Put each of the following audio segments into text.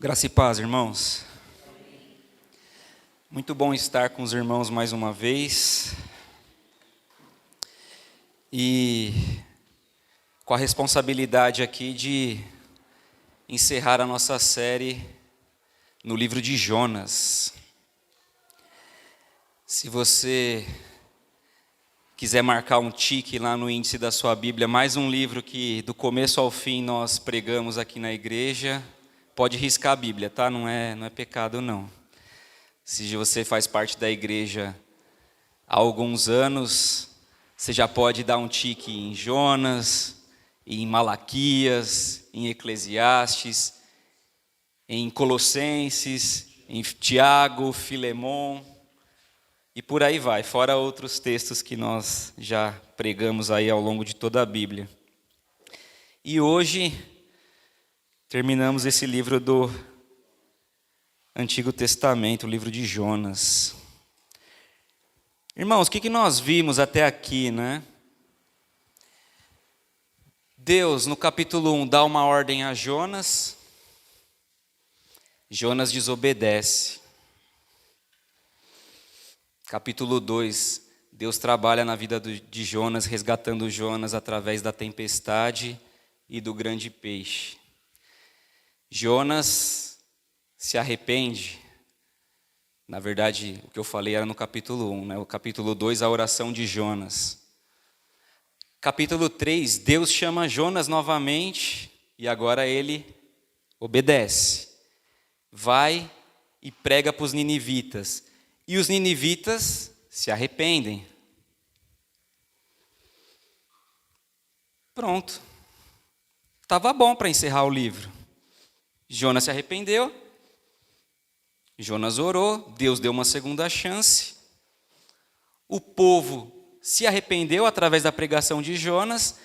Graça e paz, irmãos. Muito bom estar com os irmãos mais uma vez. E com a responsabilidade aqui de encerrar a nossa série no livro de Jonas. Se você quiser marcar um tique lá no índice da sua Bíblia, mais um livro que do começo ao fim nós pregamos aqui na igreja, pode riscar a Bíblia, tá? Não é pecado, não. Se você faz parte da igreja há alguns anos, você já pode dar um tique em Jonas, em Malaquias, em Eclesiastes, em Colossenses, em Tiago, Filemon, e por aí vai, fora outros textos que nós já pregamos aí ao longo de toda a Bíblia. E hoje terminamos esse livro do Antigo Testamento, o livro de Jonas. Irmãos, o que nós vimos até aqui, né? Deus, no capítulo 1, dá uma ordem a Jonas. Jonas desobedece. Capítulo 2, Deus trabalha na vida de Jonas, resgatando Jonas através da tempestade e do grande peixe. Jonas se arrepende. Na verdade, o que eu falei era no capítulo 1, né? O capítulo 2, a oração de Jonas. Capítulo 3, Deus chama Jonas novamente e agora ele obedece. Vai e prega para os ninivitas. E os ninivitas se arrependem. Pronto. Estava bom para encerrar o livro. Jonas se arrependeu. Jonas orou. Deus deu uma segunda chance. O povo se arrependeu através da pregação de Jonas.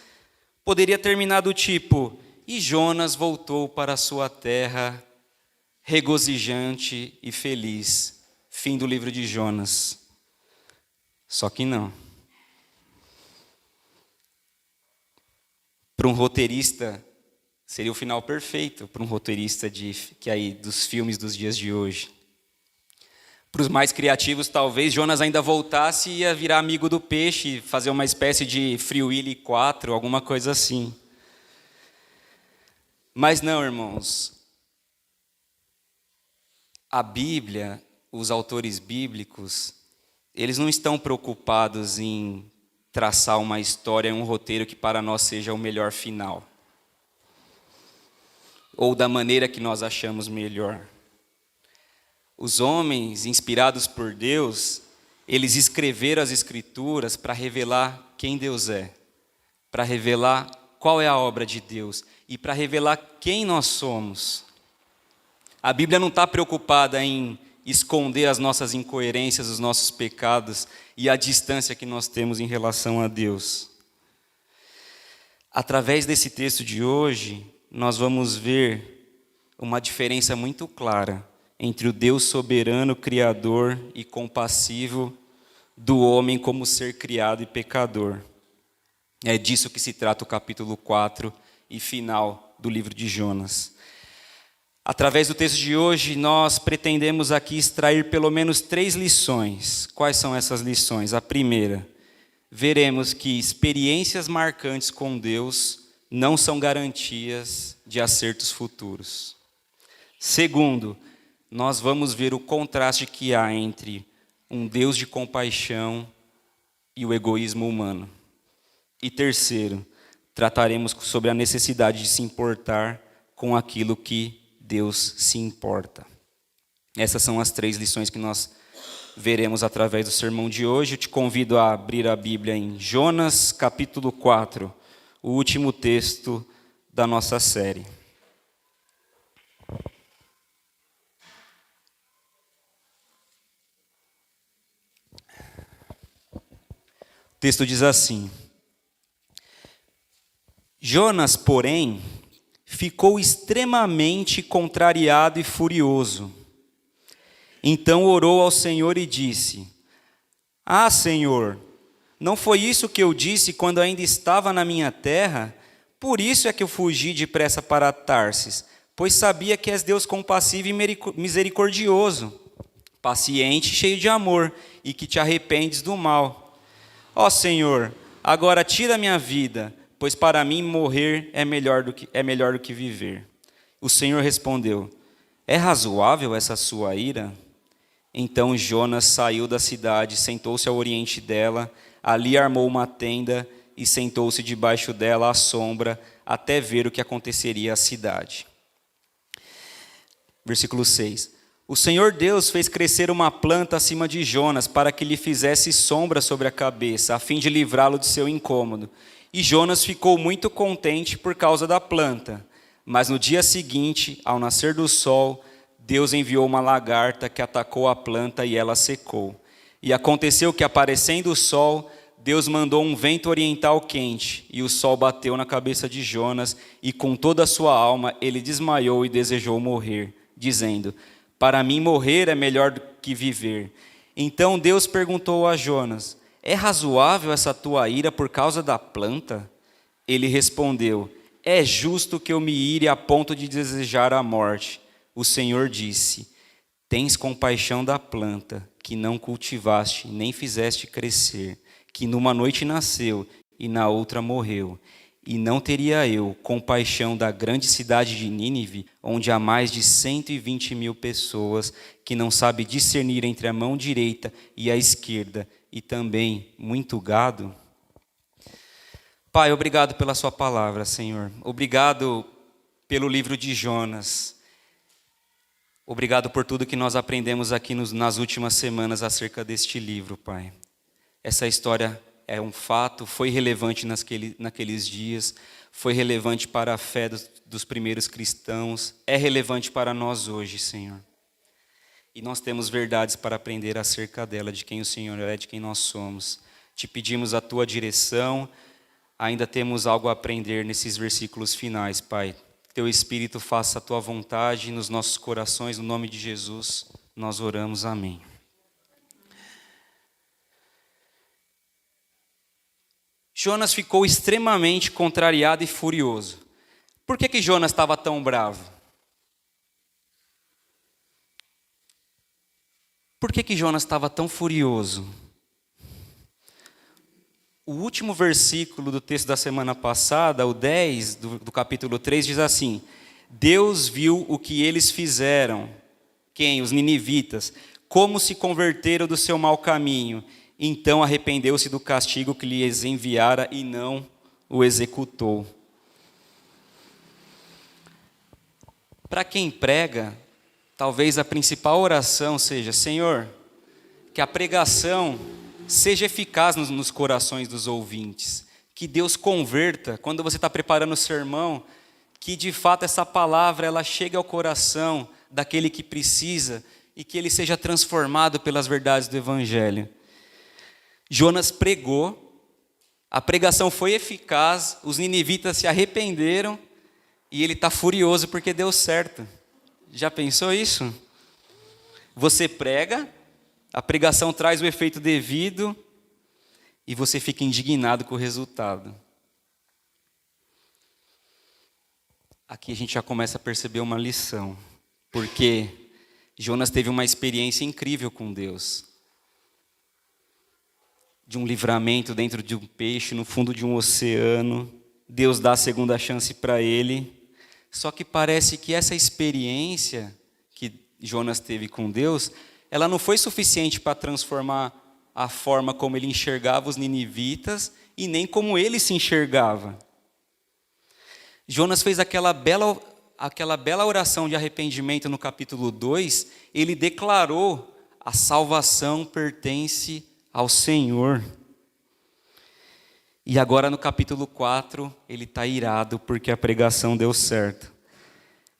Poderia terminar do tipo: e Jonas voltou para a sua terra regozijante e feliz. Fim do livro de Jonas. Só que não. Para um roteirista, seria o final perfeito, para um roteirista dos filmes dos dias de hoje. Para os mais criativos, talvez Jonas ainda voltasse e ia virar amigo do peixe, fazer uma espécie de Free Willy 4, alguma coisa assim. Mas não, irmãos. A Bíblia, os autores bíblicos, eles não estão preocupados em traçar uma história, um roteiro que para nós seja o melhor final. Ou da maneira que nós achamos melhor. Os homens, inspirados por Deus, eles escreveram as Escrituras para revelar quem Deus é, para revelar qual é a obra de Deus e para revelar quem nós somos. A Bíblia não está preocupada em esconder as nossas incoerências, os nossos pecados e a distância que nós temos em relação a Deus. Através desse texto de hoje, nós vamos ver uma diferença muito clara entre o Deus soberano, criador e compassivo do homem como ser criado e pecador. É disso que se trata o capítulo 4 e final do livro de Jonas. Através do texto de hoje, nós pretendemos aqui extrair pelo menos 3 lições. Quais são essas lições? A primeira, veremos que experiências marcantes com Deus não são garantias de acertos futuros. Segundo, nós vamos ver o contraste que há entre um Deus de compaixão e o egoísmo humano. E terceiro, trataremos sobre a necessidade de se importar com aquilo que Deus se importa. Essas são as 3 lições que nós veremos através do sermão de hoje. Eu te convido a abrir a Bíblia em Jonas, capítulo 4, o último texto da nossa série. O texto diz assim: Jonas, porém, ficou extremamente contrariado e furioso. Então orou ao Senhor e disse: Ah, Senhor, não foi isso que eu disse quando ainda estava na minha terra? Por isso é que eu fugi depressa para Tarsis, pois sabia que és Deus compassivo e misericordioso, paciente e cheio de amor, e que te arrependes do mal. Ó Senhor, agora tira a minha vida, pois para mim morrer é melhor do que viver. O Senhor respondeu: é razoável essa sua ira? Então Jonas saiu da cidade, sentou-se ao oriente dela, ali armou uma tenda e sentou-se debaixo dela à sombra, até ver o que aconteceria à cidade. Versículo 6. O Senhor Deus fez crescer uma planta acima de Jonas, para que lhe fizesse sombra sobre a cabeça, a fim de livrá-lo de seu incômodo. E Jonas ficou muito contente por causa da planta. Mas no dia seguinte, ao nascer do sol, Deus enviou uma lagarta que atacou a planta e ela secou. E aconteceu que, aparecendo o sol, Deus mandou um vento oriental quente, e o sol bateu na cabeça de Jonas, e com toda a sua alma ele desmaiou e desejou morrer, dizendo: para mim morrer é melhor do que viver. Então Deus perguntou a Jonas: é razoável essa tua ira por causa da planta? Ele respondeu: é justo que eu me ire a ponto de desejar a morte. O Senhor disse: tens compaixão da planta, que não cultivaste, nem fizeste crescer, que numa noite nasceu e na outra morreu. E não teria eu compaixão da grande cidade de Nínive, onde há mais de 120.000 pessoas, que não sabe discernir entre a mão direita e a esquerda, e também muito gado? Pai, obrigado pela sua palavra, Senhor. Obrigado pelo livro de Jonas. Obrigado por tudo que nós aprendemos aqui nas últimas semanas acerca deste livro, Pai. Essa história é um fato, foi relevante naqueles dias, foi relevante para a fé dos primeiros cristãos, é relevante para nós hoje, Senhor. E nós temos verdades para aprender acerca dela, de quem o Senhor é, de quem nós somos. Te pedimos a tua direção, ainda temos algo a aprender nesses versículos finais, Pai. Teu Espírito faça a tua vontade nos nossos corações, no nome de Jesus, nós oramos, amém. Jonas ficou extremamente contrariado e furioso. Por que Jonas estava tão bravo? Por que Jonas estava tão furioso? O último versículo do texto da semana passada, o 10 do capítulo 3, diz assim: Deus viu o que eles fizeram, quem? Os ninivitas, como se converteram do seu mau caminho. Então arrependeu-se do castigo que lhes enviara e não o executou. Para quem prega, talvez a principal oração seja: Senhor, que a pregação seja eficaz nos corações dos ouvintes. Que Deus converta, quando você está preparando o sermão, que de fato essa palavra ela chegue ao coração daquele que precisa e que ele seja transformado pelas verdades do Evangelho. Jonas pregou, a pregação foi eficaz, os ninivitas se arrependeram e ele está furioso porque deu certo. Já pensou isso? Você prega, a pregação traz o efeito devido e você fica indignado com o resultado. Aqui a gente já começa a perceber uma lição, porque Jonas teve uma experiência incrível com Deus. De um livramento dentro de um peixe, no fundo de um oceano. Deus dá a segunda chance para ele. Só que parece que essa experiência que Jonas teve com Deus, ela não foi suficiente para transformar a forma como ele enxergava os ninivitas e nem como ele se enxergava. Jonas fez aquela bela oração de arrependimento no capítulo 2, ele declarou: a salvação pertence ao Senhor. E agora no capítulo 4, ele está irado porque a pregação deu certo.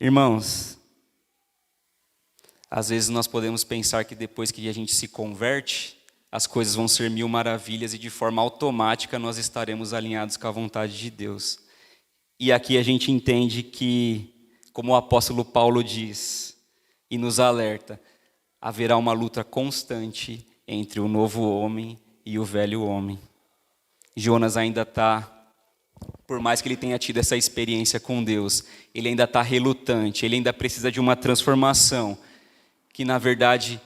Irmãos, às vezes nós podemos pensar que depois que a gente se converte, as coisas vão ser mil maravilhas e de forma automática nós estaremos alinhados com a vontade de Deus. E aqui a gente entende que, como o apóstolo Paulo diz e nos alerta, haverá uma luta constante entre o novo homem e o velho homem. Jonas ainda está Por mais que ele tenha tido essa experiência com Deus, ele ainda está relutante, ele ainda precisa de uma transformação, que na verdade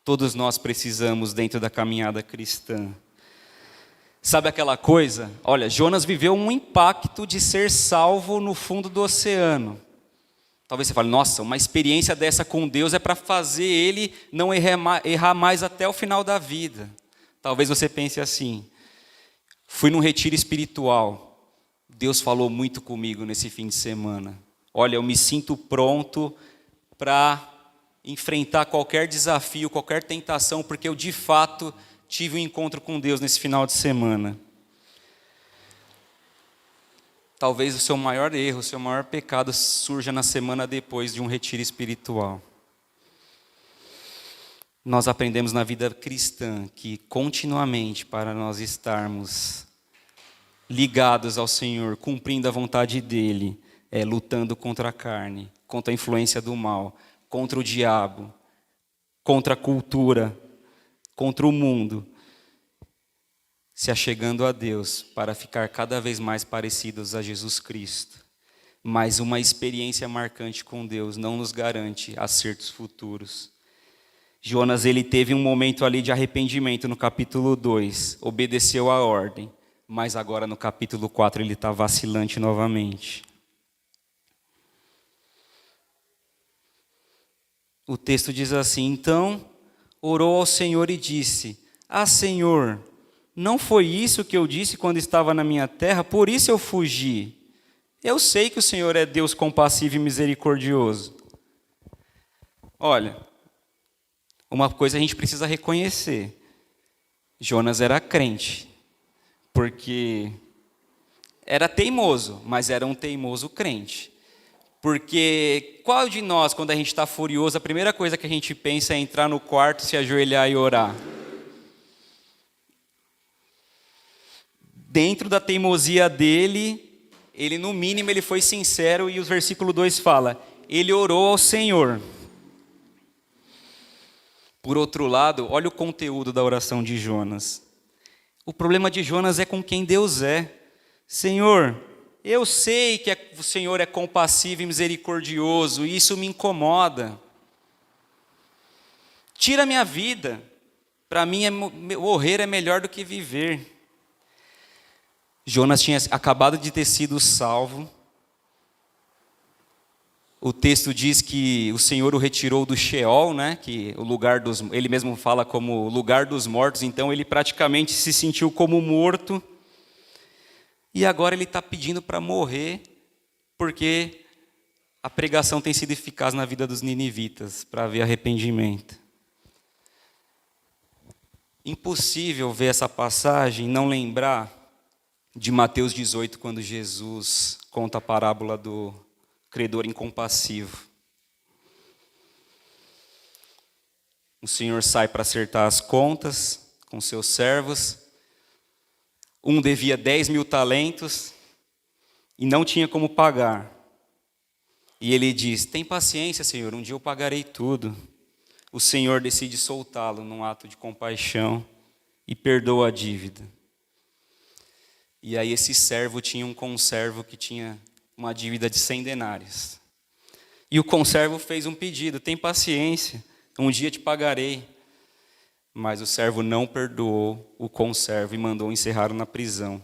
todos nós precisamos dentro da caminhada cristã. Sabe aquela coisa? Olha, Jonas viveu um impacto de ser salvo no fundo do oceano. Talvez você fale, nossa, uma experiência dessa com Deus é para fazer ele não errar mais até o final da vida. Talvez você pense assim, fui num retiro espiritual, Deus falou muito comigo nesse fim de semana. Olha, eu me sinto pronto para enfrentar qualquer desafio, qualquer tentação, porque eu de fato tive um encontro com Deus nesse final de semana. Talvez o seu maior erro, o seu maior pecado surja na semana depois de um retiro espiritual. Nós aprendemos na vida cristã que continuamente, para nós estarmos ligados ao Senhor, cumprindo a vontade dEle, lutando contra a carne, contra a influência do mal, contra o diabo, contra a cultura, contra o mundo, se achegando a Deus para ficar cada vez mais parecidos a Jesus Cristo. Mas uma experiência marcante com Deus não nos garante acertos futuros. Jonas, ele teve um momento ali de arrependimento no capítulo 2, obedeceu a ordem, mas agora no capítulo 4 ele está vacilante novamente. O texto diz assim, então orou ao Senhor e disse, Senhor, não foi isso que eu disse quando estava na minha terra, por isso eu fugi. Eu sei que o Senhor é Deus compassivo e misericordioso. Olha, uma coisa a gente precisa reconhecer. Jonas era crente, porque era teimoso, mas era um teimoso crente. Porque qual de nós, quando a gente está furioso, a primeira coisa que a gente pensa é entrar no quarto, se ajoelhar e orar? Dentro da teimosia dele, ele no mínimo ele foi sincero e o versículo 2 fala, ele orou ao Senhor. Por outro lado, olha o conteúdo da oração de Jonas. O problema de Jonas é com quem Deus é. Senhor, eu sei que o Senhor é compassivo e misericordioso, e isso me incomoda. Tira a minha vida. Para mim, morrer é melhor do que viver. Jonas tinha acabado de ter sido salvo. O texto diz que o Senhor o retirou do Sheol, né? Que o lugar ele mesmo fala como lugar dos mortos, então ele praticamente se sentiu como morto. E agora ele está pedindo para morrer, porque a pregação tem sido eficaz na vida dos ninivitas, para haver arrependimento. Impossível ver essa passagem e não lembrar de Mateus 18, quando Jesus conta a parábola do credor incompassivo. O Senhor sai para acertar as contas com seus servos. Um devia 10.000 talentos e não tinha como pagar. E ele diz, tem paciência, Senhor, um dia eu pagarei tudo. O Senhor decide soltá-lo num ato de compaixão e perdoa a dívida. E aí esse servo tinha um conservo que tinha uma dívida de 100 denários. E o conservo fez um pedido, tem paciência, um dia te pagarei. Mas o servo não perdoou o conservo e mandou encerrá-lo na prisão.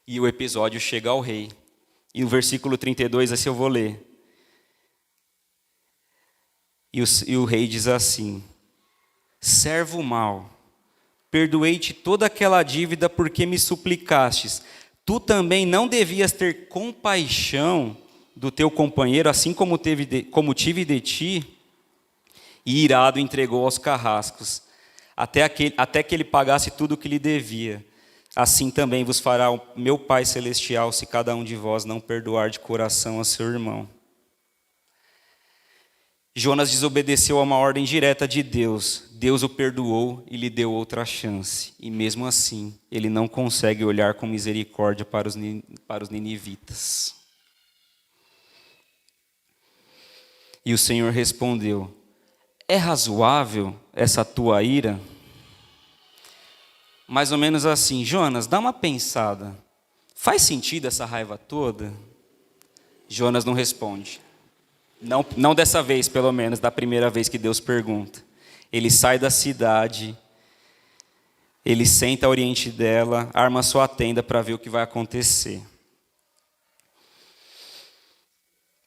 E o episódio chega ao rei. E o versículo 32, assim eu vou ler. E o rei diz assim, servo mau, perdoei-te toda aquela dívida porque me suplicastes. Tu também não devias ter compaixão do teu companheiro, assim como tive de ti? E irado entregou aos carrascos, até que ele pagasse tudo o que lhe devia. Assim também vos fará o meu Pai Celestial, se cada um de vós não perdoar de coração a seu irmão. Jonas desobedeceu a uma ordem direta de Deus. Deus o perdoou e lhe deu outra chance. E mesmo assim, ele não consegue olhar com misericórdia para os ninivitas. E o Senhor respondeu, é razoável essa tua ira? Mais ou menos assim, Jonas, dá uma pensada. faz sentido essa raiva toda? Jonas não responde. Não dessa vez, pelo menos, da primeira vez que Deus pergunta. Ele sai da cidade, ele senta ao oriente dela, arma sua tenda para ver o que vai acontecer.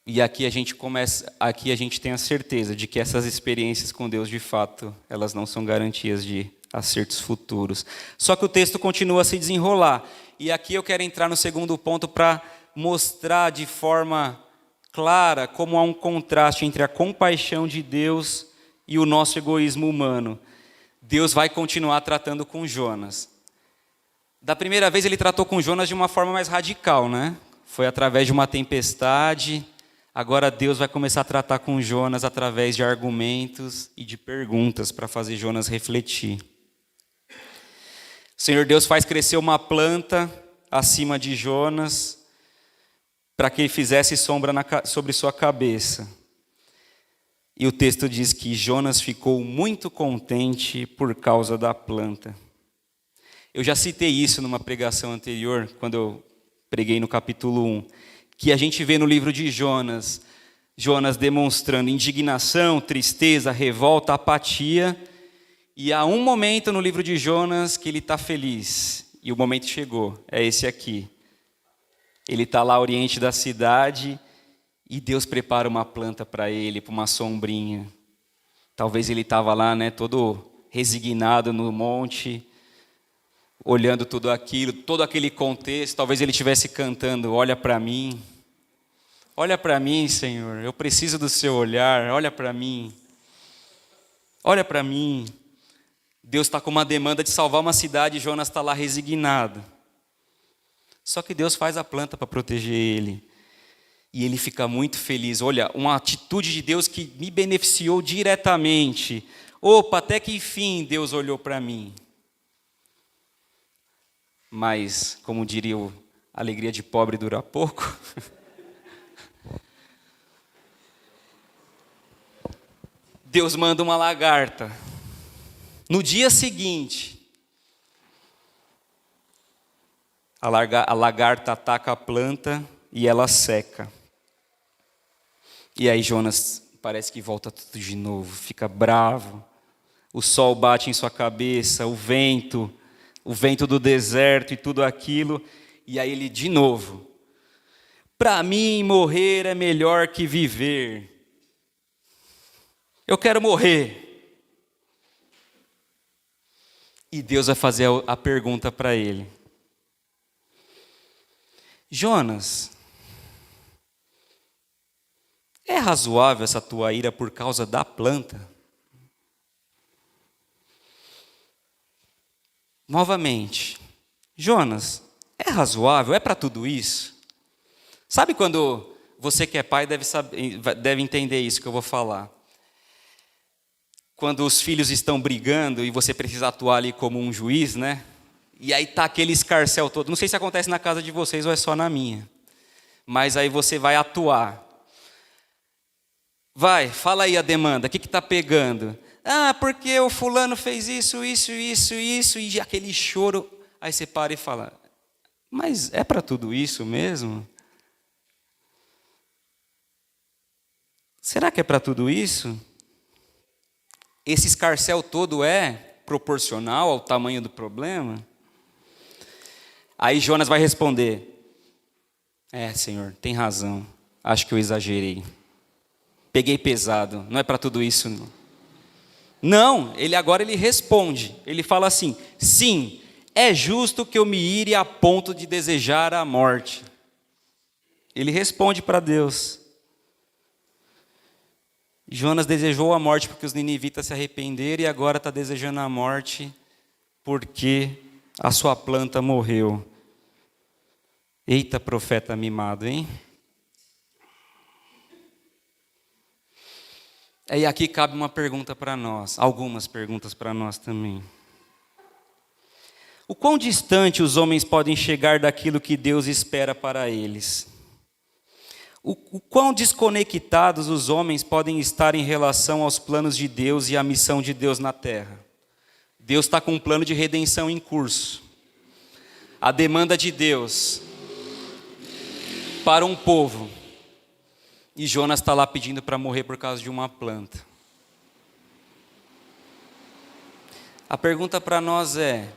E aqui a gente tem a certeza de que essas experiências com Deus, de fato, elas não são garantias de acertos futuros. Só que o texto continua a se desenrolar. E aqui eu quero entrar no segundo ponto para mostrar de forma clara como há um contraste entre a compaixão de Deus e o nosso egoísmo humano. Deus vai continuar tratando com Jonas. Da primeira vez ele tratou com Jonas de uma forma mais radical, né? Foi através de uma tempestade. Agora Deus vai começar a tratar com Jonas através de argumentos e de perguntas para fazer Jonas refletir. O Senhor Deus faz crescer uma planta acima de Jonas para que ele fizesse sombra sobre sua cabeça. E o texto diz que Jonas ficou muito contente por causa da planta. Eu já citei isso numa pregação anterior, quando eu preguei no capítulo 1, que a gente vê no livro de Jonas demonstrando indignação, tristeza, revolta, apatia, e há um momento no livro de Jonas que ele está feliz, e o momento chegou, é esse aqui. Ele está lá ao oriente da cidade, e Deus prepara uma planta para ele, para uma sombrinha. Talvez ele estava lá, né, todo resignado no monte, olhando tudo aquilo, todo aquele contexto. Talvez ele estivesse cantando: olha para mim, Senhor, eu preciso do seu olhar, olha para mim, olha para mim. Deus está com uma demanda de salvar uma cidade e Jonas está lá resignado. Só que Deus faz a planta para proteger ele. E ele fica muito feliz. Olha, uma atitude de Deus que me beneficiou diretamente. Opa, até que enfim Deus olhou para mim. Mas, como diria a alegria de pobre dura pouco. Deus manda uma lagarta. No dia seguinte, a lagarta ataca a planta e ela seca. E aí Jonas parece que volta tudo de novo, fica bravo. O sol bate em sua cabeça, o vento do deserto e tudo aquilo. E aí ele de novo: para mim morrer é melhor que viver. Eu quero morrer. E Deus vai fazer a pergunta para ele: Jonas, é razoável essa tua ira por causa da planta? Novamente: Jonas, é razoável? É para tudo isso? Sabe quando você que é pai deve entender isso que eu vou falar. Quando os filhos estão brigando e você precisa atuar ali como um juiz, né? E aí tá aquele escarcéu todo. Não sei se acontece na casa de vocês ou é só na minha. Mas aí você vai atuar. Vai, fala aí a demanda, o que está pegando? Ah, porque o fulano fez isso, e aquele choro. Aí você para e fala: mas é para tudo isso mesmo? Será que é para tudo isso? Esse escarcéu todo é proporcional ao tamanho do problema? Aí Jonas vai responder: Senhor, tem razão, acho que eu exagerei. Peguei pesado, não é para tudo isso não. Não, ele responde, ele fala assim: sim, é justo que eu me ire a ponto de desejar a morte. Ele responde para Deus. Jonas desejou a morte porque os ninivitas se arrependeram e agora está desejando a morte porque a sua planta morreu. Eita, profeta mimado, hein? E aqui cabe uma pergunta para nós, algumas perguntas para nós também. O quão distante os homens podem chegar daquilo que Deus espera para eles? O quão desconectados os homens podem estar em relação aos planos de Deus e à missão de Deus na terra? Deus está com um plano de redenção em curso. A demanda de Deus para um povo. E Jonas está lá pedindo para morrer por causa de uma planta. A pergunta para nós é: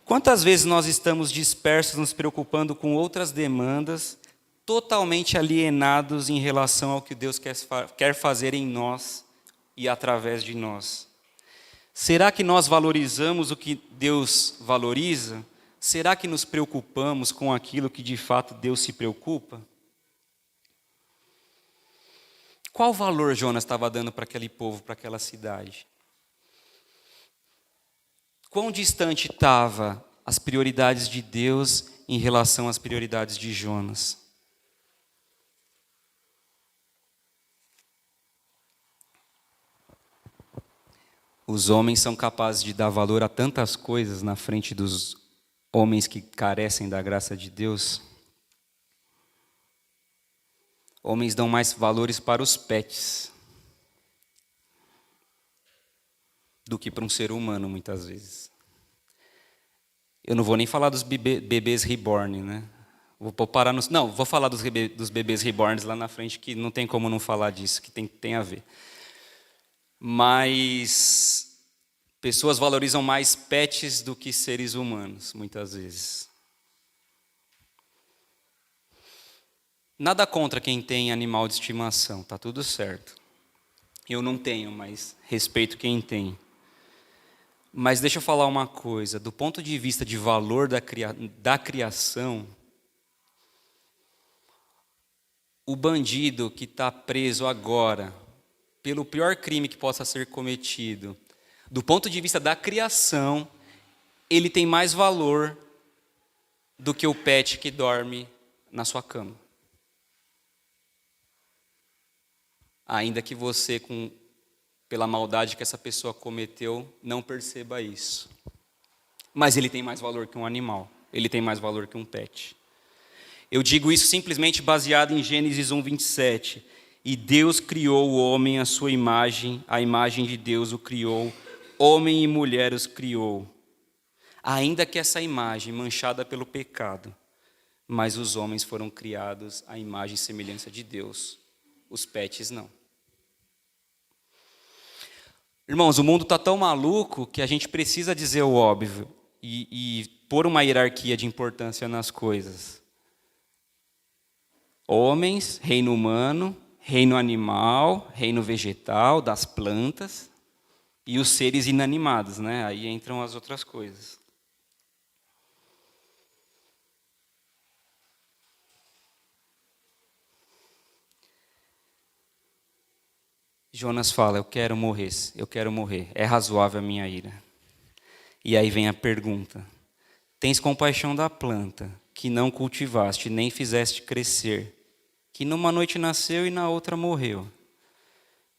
quantas vezes nós estamos dispersos, nos preocupando com outras demandas, totalmente alienados em relação ao que Deus quer fazer em nós e através de nós? Será que nós valorizamos o que Deus valoriza? Será que nos preocupamos com aquilo que de fato Deus se preocupa? Qual valor Jonas estava dando para aquele povo, para aquela cidade? Quão distante estavam as prioridades de Deus em relação às prioridades de Jonas? Os homens são capazes de dar valor a tantas coisas na frente dos homens que carecem da graça de Deus. Homens dão mais valores para os pets do que para um ser humano, muitas vezes. Eu não vou nem falar dos bebês reborn, né? Vou falar dos bebês reborns lá na frente, que não tem como não falar disso, que tem a ver. Mas pessoas valorizam mais pets do que seres humanos, muitas vezes. Nada contra quem tem animal de estimação, tá tudo certo. Eu não tenho, mas respeito quem tem. Mas deixa eu falar uma coisa, do ponto de vista de valor da criação, o bandido que está preso agora, pelo pior crime que possa ser cometido, do ponto de vista da criação, ele tem mais valor do que o pet que dorme na sua cama. Ainda que você, pela maldade que essa pessoa cometeu, não perceba isso. Mas ele tem mais valor que um animal, ele tem mais valor que um pet. Eu digo isso simplesmente baseado em Gênesis 1:27. E Deus criou o homem à sua imagem, a imagem de Deus o criou, homem e mulher os criou. Ainda que essa imagem manchada pelo pecado, mas os homens foram criados à imagem e semelhança de Deus, os pets não. Irmãos, o mundo está tão maluco que a gente precisa dizer o óbvio e pôr uma hierarquia de importância nas coisas. Homens, reino humano, reino animal, reino vegetal, das plantas e os seres inanimados, né? Aí entram as outras coisas. Jonas fala: eu quero morrer, é razoável a minha ira. E aí vem a pergunta: tens compaixão da planta, que não cultivaste, nem fizeste crescer, que numa noite nasceu e na outra morreu.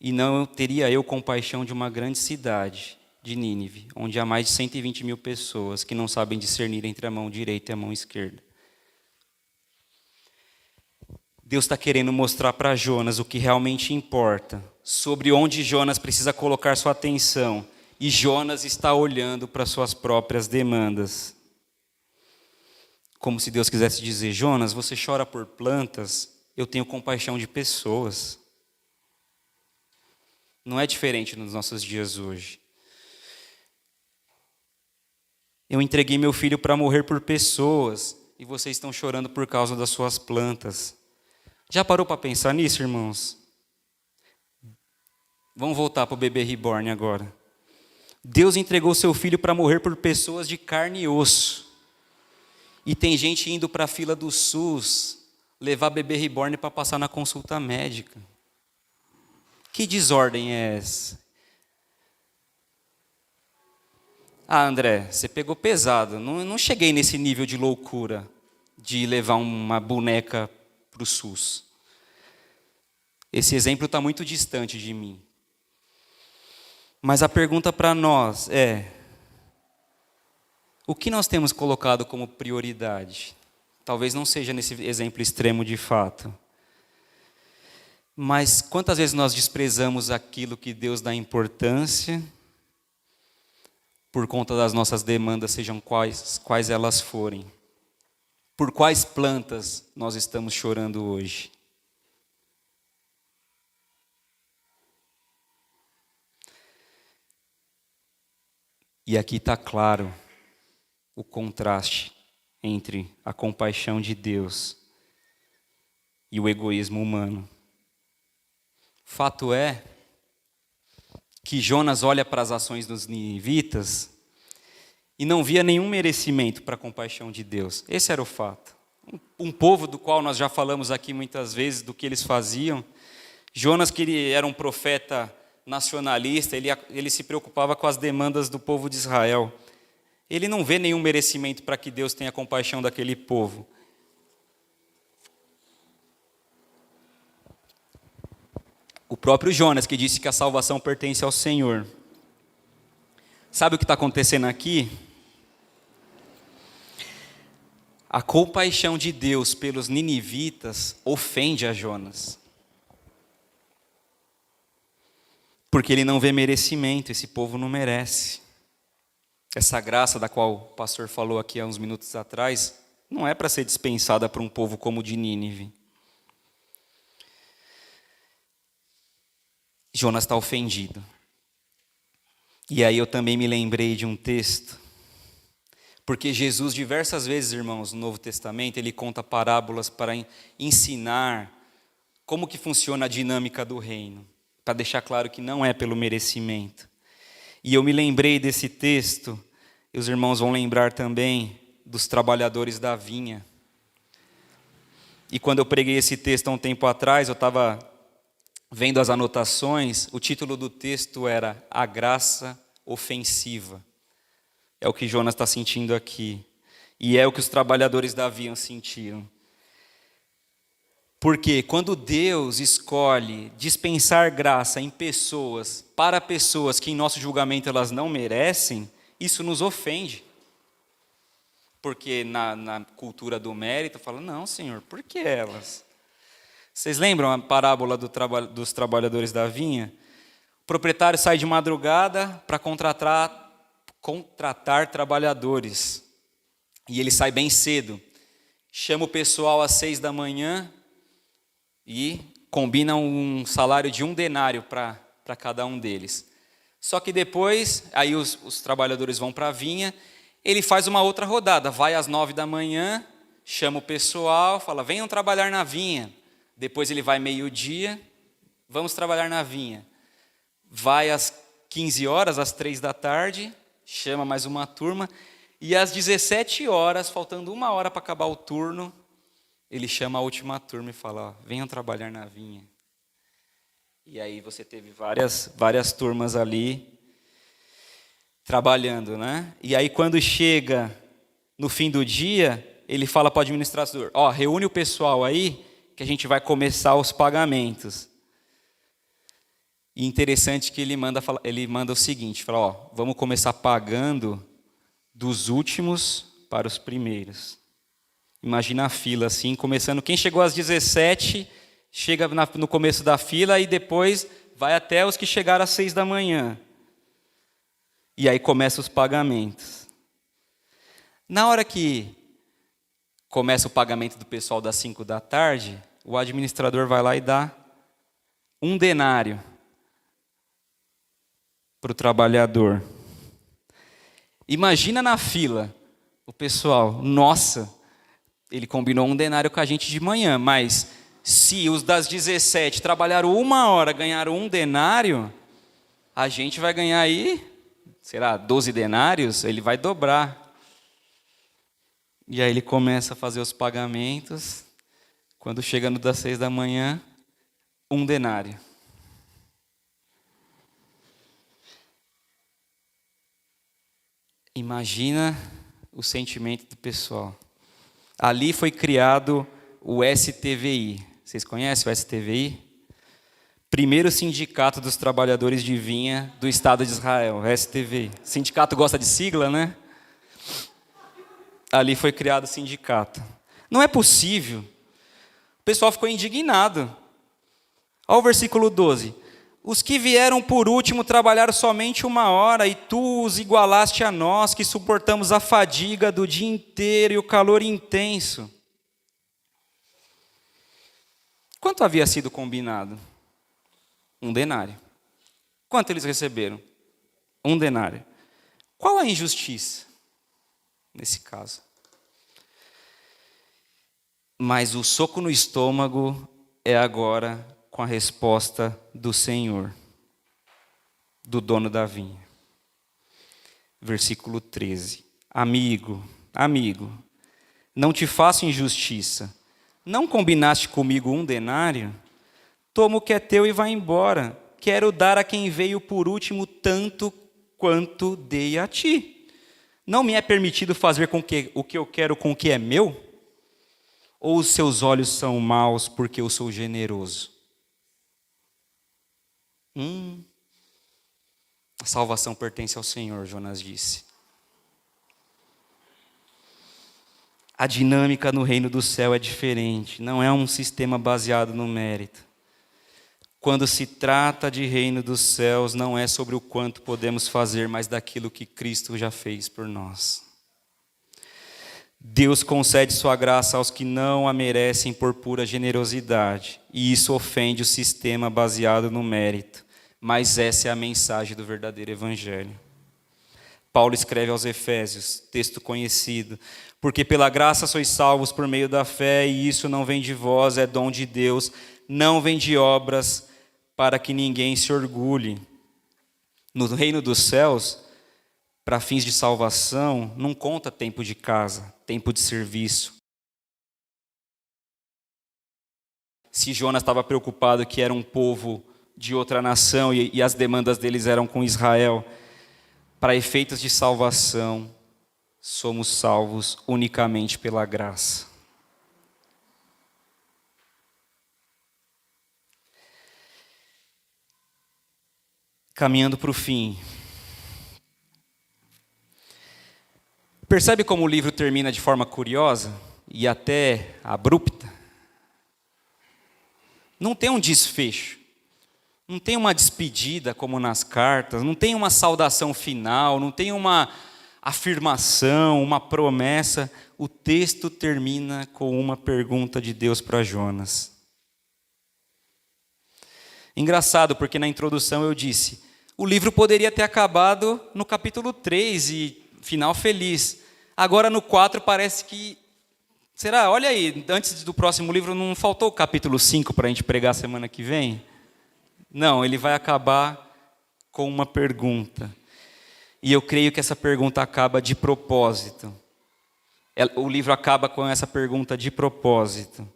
E não teria eu compaixão de uma grande cidade, de Nínive, onde há mais de 120 mil pessoas que não sabem discernir entre a mão direita e a mão esquerda. Deus está querendo mostrar para Jonas o que realmente importa, sobre onde Jonas precisa colocar sua atenção, e Jonas está olhando para suas próprias demandas. Como se Deus quisesse dizer: Jonas, você chora por plantas, eu tenho compaixão de pessoas. Não é diferente nos nossos dias hoje. Eu entreguei meu filho para morrer por pessoas, e vocês estão chorando por causa das suas plantas. Já parou para pensar nisso, irmãos? Vamos voltar para o bebê reborn agora. Deus entregou seu filho para morrer por pessoas de carne e osso. E tem gente indo para a fila do SUS levar bebê reborn para passar na consulta médica. Que desordem é essa? Ah, André, você pegou pesado. Não cheguei nesse nível de loucura de levar uma boneca para o SUS. Esse exemplo está muito distante de mim. Mas a pergunta para nós é: o que nós temos colocado como prioridade? Talvez não seja nesse exemplo extremo de fato. Mas quantas vezes nós desprezamos aquilo que Deus dá importância por conta das nossas demandas, sejam quais elas forem? Por quais plantas nós estamos chorando hoje? E aqui está claro o contraste entre a compaixão de Deus e o egoísmo humano. Fato é que Jonas olha para as ações dos ninivitas e não via nenhum merecimento para a compaixão de Deus. Esse era o fato. Um povo do qual nós já falamos aqui muitas vezes do que eles faziam. Jonas, que ele era um profeta nacionalista, ele se preocupava com as demandas do povo de Israel. Ele não vê nenhum merecimento para que Deus tenha compaixão daquele povo. O próprio Jonas, que disse que a salvação pertence ao Senhor. Sabe o que está acontecendo aqui? A compaixão de Deus pelos ninivitas ofende a Jonas. Porque ele não vê merecimento, esse povo não merece. Essa graça da qual o pastor falou aqui há uns minutos atrás, não é para ser dispensada para um povo como o de Nínive. Jonas está ofendido. E aí eu também me lembrei de um texto, porque Jesus diversas vezes, irmãos, no Novo Testamento, ele conta parábolas para ensinar como que funciona a dinâmica do reino, para deixar claro que não é pelo merecimento. E eu me lembrei desse texto, e os irmãos vão lembrar também dos trabalhadores da vinha. E quando eu preguei esse texto há um tempo atrás, eu estava vendo as anotações, o título do texto era A Graça Ofensiva. É o que Jonas está sentindo aqui. E é o que os trabalhadores da vinha sentiram. Porque quando Deus escolhe dispensar graça em pessoas, para pessoas que em nosso julgamento elas não merecem, isso nos ofende. Porque na cultura do mérito, fala, não, Senhor, por que elas? Vocês lembram a parábola dos trabalhadores da vinha? O proprietário sai de madrugada para contratar trabalhadores. E ele sai bem cedo. Chama o pessoal às 6 da manhã e combina um salário de 1 denário para cada um deles. Só que depois, aí os trabalhadores vão para a vinha, ele faz uma outra rodada, vai às 9 da manhã, chama o pessoal, fala, venham trabalhar na vinha. Depois ele vai meio-dia, vamos trabalhar na vinha. Vai às 15 horas, às 3 da tarde, chama mais uma turma, e às 17 horas, faltando 1 hora para acabar o turno, ele chama a última turma e fala, ó, venham trabalhar na vinha. E aí você teve várias turmas ali trabalhando, né? E aí quando chega no fim do dia, ele fala para o administrador, ó, reúne o pessoal aí, que a gente vai começar os pagamentos. E interessante que ele manda o seguinte, fala, ó, vamos começar pagando dos últimos para os primeiros. Imagina a fila assim, começando, quem chegou às 17, chega no começo da fila e depois vai até os que chegaram às 6 da manhã. E aí começam os pagamentos. Na hora que começa o pagamento do pessoal das 5 da tarde, o administrador vai lá e dá 1 denário para o trabalhador. Imagina na fila, o pessoal, nossa, ele combinou 1 denário com a gente de manhã, mas se os das 17 trabalharam 1 hora, ganharam 1 denário, a gente vai ganhar aí, será, 12 denários, ele vai dobrar. E aí ele começa a fazer os pagamentos. Quando chega no das 6 da manhã, 1 denário. Imagina o sentimento do pessoal. Ali foi criado o STVI. Vocês conhecem o STVI? Primeiro sindicato dos trabalhadores de vinha do Estado de Israel, STVI. Sindicato gosta de sigla, né? Ali foi criado o sindicato. Não é possível. O pessoal ficou indignado. Olha o versículo 12. Os que vieram por último trabalharam somente 1 hora, e tu os igualaste a nós, que suportamos a fadiga do dia inteiro e o calor intenso. Quanto havia sido combinado? 1 denário. Quanto eles receberam? 1 denário. Qual a injustiça nesse caso? Mas o soco no estômago é agora com a resposta do Senhor, do dono da vinha. Versículo 13. Amigo, não te faço injustiça. Não combinaste comigo 1 denário? Toma o que é teu e vai embora. Quero dar a quem veio por último tanto quanto dei a ti. Não me é permitido fazer o que eu quero com o que é meu? Ou os seus olhos são maus porque eu sou generoso? A salvação pertence ao Senhor, Jonas disse. A dinâmica no reino do céu é diferente, não é um sistema baseado no mérito. Quando se trata de reino dos céus, não é sobre o quanto podemos fazer, mas daquilo que Cristo já fez por nós. Deus concede sua graça aos que não a merecem por pura generosidade, e isso ofende o sistema baseado no mérito, mas essa é a mensagem do verdadeiro evangelho. Paulo escreve aos Efésios, texto conhecido: porque pela graça sois salvos por meio da fé, e isso não vem de vós, é dom de Deus, não vem de obras, para que ninguém se orgulhe. No reino dos céus, para fins de salvação, não conta tempo de casa, tempo de serviço. Se Jonas estava preocupado que era um povo de outra nação e as demandas deles eram com Israel, para efeitos de salvação, somos salvos unicamente pela graça. Caminhando para o fim. Percebe como o livro termina de forma curiosa e até abrupta? Não tem um desfecho, não tem uma despedida como nas cartas, não tem uma saudação final, não tem uma afirmação, uma promessa. O texto termina com uma pergunta de Deus para Jonas. Engraçado, porque na introdução eu disse, o livro poderia ter acabado no capítulo 3 e final feliz. Agora no 4 parece que... Será? Olha aí, antes do próximo livro não faltou o capítulo 5 para a gente pregar semana que vem? Não, ele vai acabar com uma pergunta. E eu creio que essa pergunta acaba de propósito. O livro acaba com essa pergunta de propósito.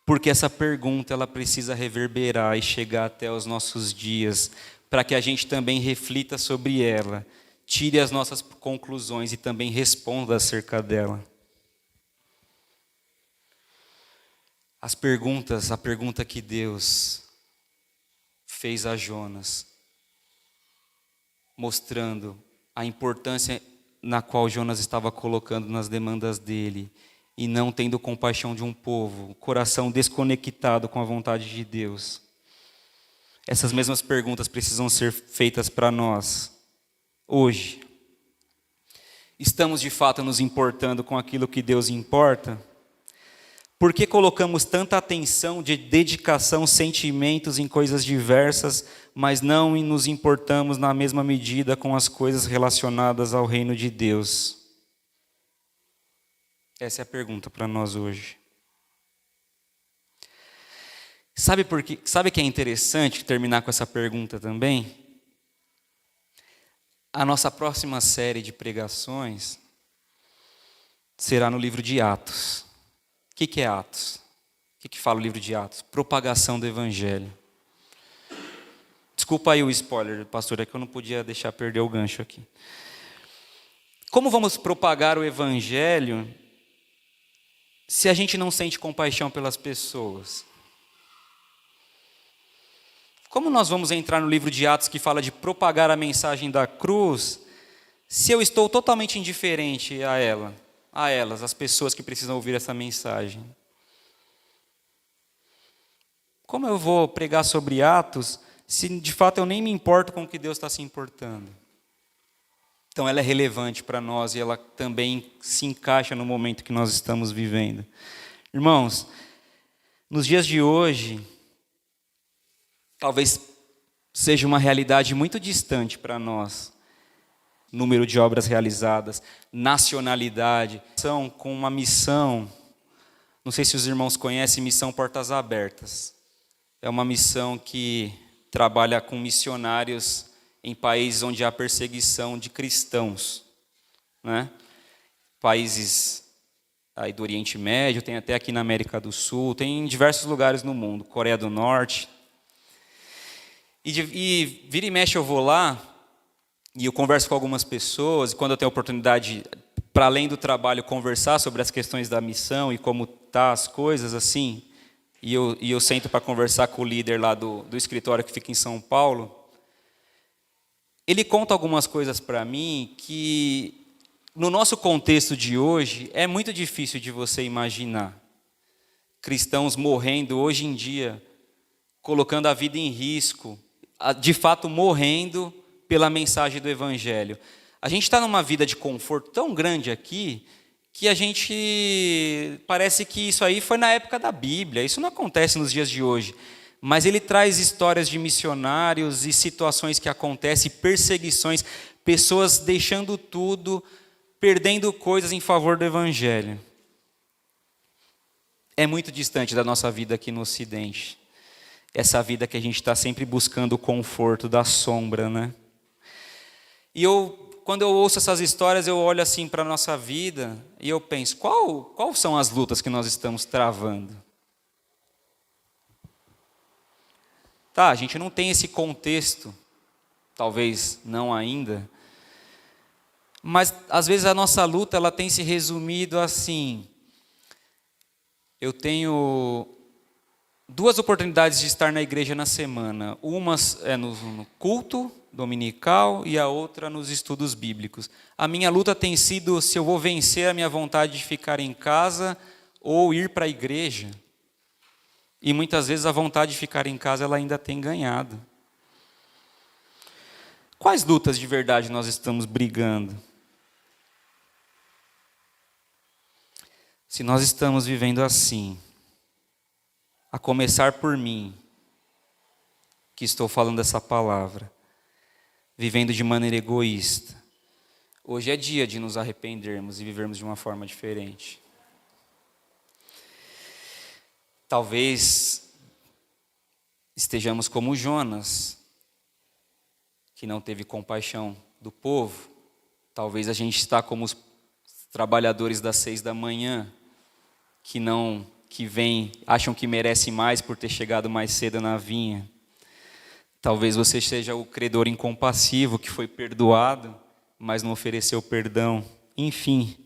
Porque essa pergunta ela precisa reverberar e chegar até os nossos dias, para que a gente também reflita sobre ela, tire as nossas conclusões e também responda acerca dela. A pergunta que Deus fez a Jonas, mostrando a importância na qual Jonas estava colocando nas demandas dele, e não tendo compaixão de um povo, o coração desconectado com a vontade de Deus. Essas mesmas perguntas precisam ser feitas para nós, hoje. Estamos de fato nos importando com aquilo que Deus importa? Por que colocamos tanta atenção de dedicação, sentimentos em coisas diversas, mas não nos importamos na mesma medida com as coisas relacionadas ao reino de Deus? Essa é a pergunta para nós hoje. Sabe que é interessante terminar com essa pergunta também? A nossa próxima série de pregações será no livro de Atos. O que é Atos? O que fala o livro de Atos? Propagação do Evangelho. Desculpa aí o spoiler, pastor, é que eu não podia deixar perder o gancho aqui. Como vamos propagar o Evangelho se a gente não sente compaixão pelas pessoas? Como nós vamos entrar no livro de Atos que fala de propagar a mensagem da cruz, se eu estou totalmente indiferente a elas, as pessoas que precisam ouvir essa mensagem? Como eu vou pregar sobre Atos se de fato eu nem me importo com o que Deus está se importando? Então ela é relevante para nós e ela também se encaixa no momento que nós estamos vivendo. Irmãos, nos dias de hoje, talvez seja uma realidade muito distante para nós. Número de obras realizadas, nacionalidade, são com uma missão, não sei se os irmãos conhecem, Missão Portas Abertas. É uma missão que trabalha com missionários em países onde há perseguição de cristãos, né? Países aí do Oriente Médio, tem até aqui na América do Sul, tem em diversos lugares no mundo, Coreia do Norte. E vira e mexe eu vou lá, e eu converso com algumas pessoas, e quando eu tenho a oportunidade, para além do trabalho, conversar sobre as questões da missão e como tá as coisas, assim, e eu sento para conversar com o líder lá do escritório que fica em São Paulo, ele conta algumas coisas para mim que, no nosso contexto de hoje, é muito difícil de você imaginar. Cristãos morrendo hoje em dia, colocando a vida em risco, de fato morrendo pela mensagem do Evangelho. A gente está numa vida de conforto tão grande aqui, que a gente parece que isso aí foi na época da Bíblia, isso não acontece nos dias de hoje. Mas ele traz histórias de missionários e situações que acontecem, perseguições, pessoas deixando tudo, perdendo coisas em favor do Evangelho. É muito distante da nossa vida aqui no Ocidente. Essa vida que a gente está sempre buscando o conforto da sombra, né? E quando eu ouço essas histórias, eu olho assim para a nossa vida e eu penso, quais são as lutas que nós estamos travando? Tá, a gente não tem esse contexto, talvez não ainda, mas às vezes a nossa luta ela tem se resumido assim, eu tenho 2 oportunidades de estar na igreja na semana, uma é no culto dominical e a outra nos estudos bíblicos. A minha luta tem sido se eu vou vencer a minha vontade de ficar em casa ou ir para a igreja. E muitas vezes a vontade de ficar em casa ela ainda tem ganhado. Quais lutas de verdade nós estamos brigando? Se nós estamos vivendo assim, a começar por mim, que estou falando essa palavra, vivendo de maneira egoísta, hoje é dia de nos arrependermos e vivermos de uma forma diferente. Talvez estejamos como Jonas, que não teve compaixão do povo. Talvez a gente está como os trabalhadores das 6 da manhã, que vêm, acham que merece mais por ter chegado mais cedo na vinha. Talvez você seja o credor incompassivo que foi perdoado, mas não ofereceu perdão. Enfim,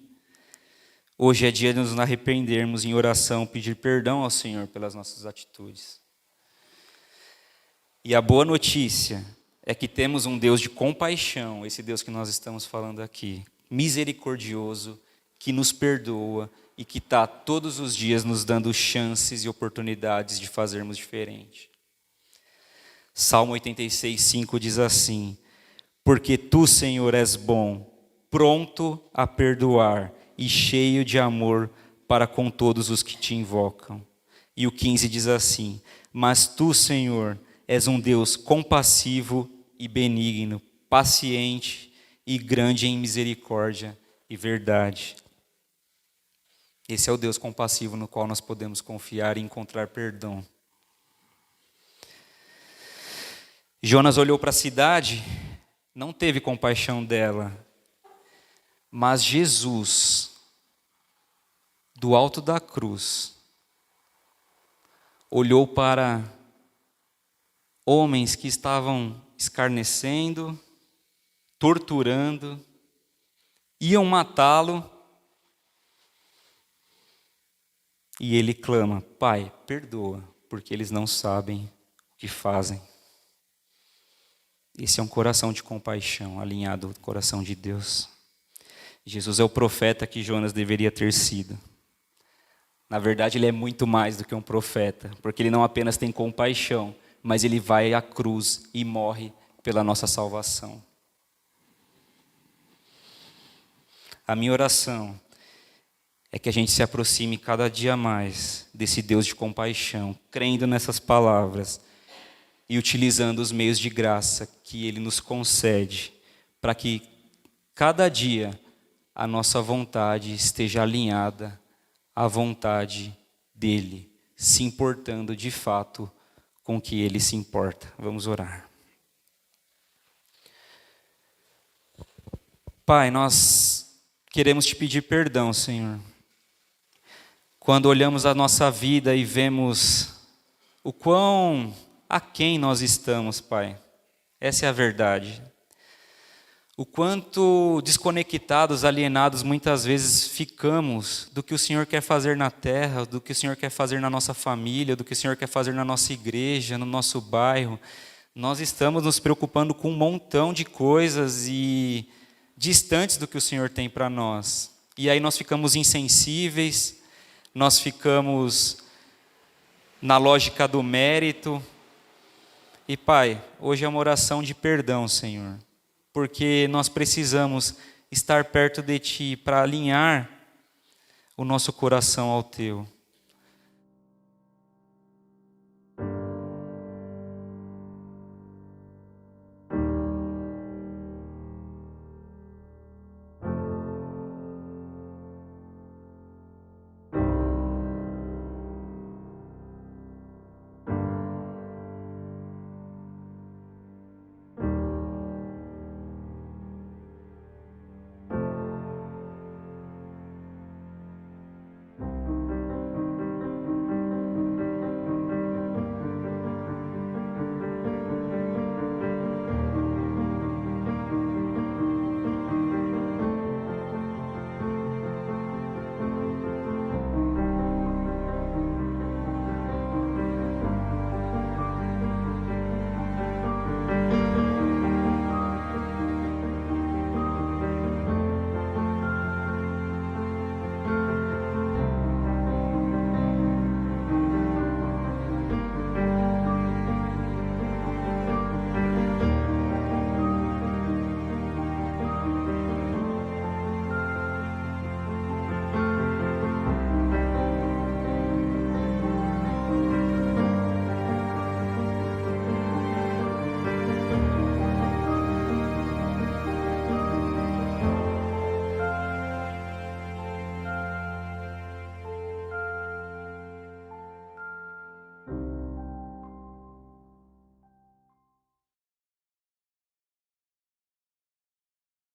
hoje é dia de nos arrependermos em oração, pedir perdão ao Senhor pelas nossas atitudes. E a boa notícia é que temos um Deus de compaixão, esse Deus que nós estamos falando aqui, misericordioso, que nos perdoa e que está todos os dias nos dando chances e oportunidades de fazermos diferente. Salmo 86:5 diz assim: porque tu, Senhor, és bom, pronto a perdoar e cheio de amor para com todos os que te invocam. E o 15 diz assim: mas tu, Senhor, és um Deus compassivo e benigno, paciente e grande em misericórdia e verdade. Esse é o Deus compassivo no qual nós podemos confiar e encontrar perdão. Jonas olhou para a cidade, não teve compaixão dela, mas Jesus, do alto da cruz, olhou para homens que estavam escarnecendo, torturando, iam matá-lo, e ele clama: Pai, perdoa, porque eles não sabem o que fazem. Esse é um coração de compaixão, alinhado ao coração de Deus. Jesus é o profeta que Jonas deveria ter sido. Na verdade, ele é muito mais do que um profeta, porque ele não apenas tem compaixão, mas ele vai à cruz e morre pela nossa salvação. A minha oração é que a gente se aproxime cada dia mais desse Deus de compaixão, crendo nessas palavras e utilizando os meios de graça que Ele nos concede, para que cada dia a nossa vontade esteja alinhada à vontade dEle, se importando de fato com o que Ele se importa. Vamos orar. Pai, nós queremos te pedir perdão, Senhor. Quando olhamos a nossa vida e vemos o quão aquém nós estamos, Pai. Essa é a verdade. O quanto desconectados, alienados, muitas vezes ficamos do que o Senhor quer fazer na terra, do que o Senhor quer fazer na nossa família, do que o Senhor quer fazer na nossa igreja, no nosso bairro. Nós estamos nos preocupando com um montão de coisas e distantes do que o Senhor tem para nós. E aí nós ficamos insensíveis, nós ficamos na lógica do mérito. E Pai, hoje é uma oração de perdão, Senhor, porque nós precisamos estar perto de Ti para alinhar o nosso coração ao Teu.